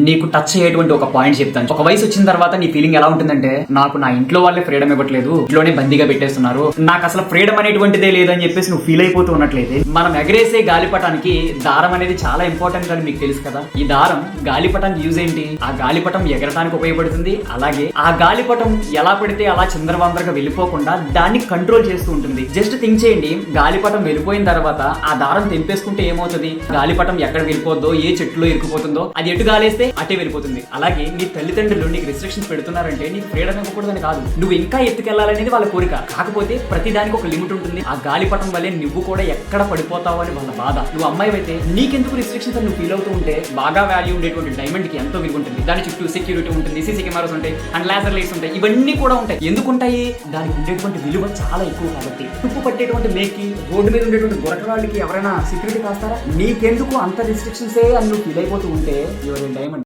నీకు టచ్ అయ్యేటువంటి ఒక పాయింట్ చెప్తాను. ఒక వయసు వచ్చిన తర్వాత నీ ఫీలింగ్ ఎలా ఉంటుందంటే, నాకు నా ఇంట్లో వాళ్ళే ఫ్రీడమ్ ఇవ్వట్లేదు, ఇంట్లోనే బందీగా పెట్టేస్తున్నారు, నాకు అసలు ఫ్రీడమ్ అనేటువంటిదే లేదని చెప్పేసి నువ్వు ఫీల్ అయిపోతూ ఉన్నట్లయితే, మనం ఎగరేసే గాలిపటానికి దారం అనేది చాలా ఇంపార్టెంట్ అని మీకు తెలుసు కదా. ఈ దారం గాలిపటానికి యూజ్ ఏంటి? ఆ గాలిపటం ఎగరటానికి ఉపయోగపడుతుంది. అలాగే ఆ గాలిపటం ఎలా పడితే అలా చిందరవందరగా వెళ్ళిపోకుండా దాన్ని కంట్రోల్ చేస్తూ ఉంటుంది. జస్ట్ థింక్ చేయండి, గాలిపటం వెళ్ళిపోయిన తర్వాత ఆ దారం తెంపేసుకుంటే ఏమవుతుంది? గాలిపటం ఎక్కడ వెళ్ళిపోద్దో, ఏ చెట్టులో ఇరుక్కుపోతుందో, అది ఎటు గాలేస్తే అటే వెళ్ళిపోతుంది. అలాగే నీ తల్లిదండ్రులు నీకు రిస్ట్రిక్షన్స్ పెడుతున్నారంటే నీకు ఫ్రీడమ్ ఇవ్వకూడదని కాదు, నువ్వు ఇంకా ఎత్తుకెళ్లాలనేది వాళ్ళ కోరిక. కాకపోతే ప్రతి దానికి ఒక లిమిట్ ఉంటుంది. ఆ గాలిపటం వల్లే నువ్వు కూడా ఎక్కడ పడిపోతావు అని వాళ్ళ బాధ. నువ్వు అమ్మాయి అయితే నీకెందుకు రిస్ట్రిక్షన్స్ అని నువ్వు ఫీల్ అవుతూ ఉంటే, బాగా వాల్యూ ఉండేటువంటి డైమండ్ కి ఎంతో విలువ ఉంటుంది. దాని చుట్టూ సెక్యూరిటీ ఉంటుంది, సీసీ కెమెరాస్ ఉంటాయి, అండ్ లేజర్ లైట్స్ ఉంటాయి. ఇవన్నీ కూడా ఉంటాయి. ఎందుకు ఉంటాయి? దానికి ఉండేటువంటి విలువ చాలా ఎక్కువ కాబట్టి. తుప్పు పట్టేటువంటి మేకి, రోడ్డు మీద ఉండేటువంటి గొరకరాళ్ళకి ఎవరైనా సెక్యూరిటీ కాస్తారా? నీకెందుకు అంత రిస్ట్రిక్షన్సే అని నువ్వు ఫీల్ అయిపోతూ ఉంటే యువర్ డైమండ్.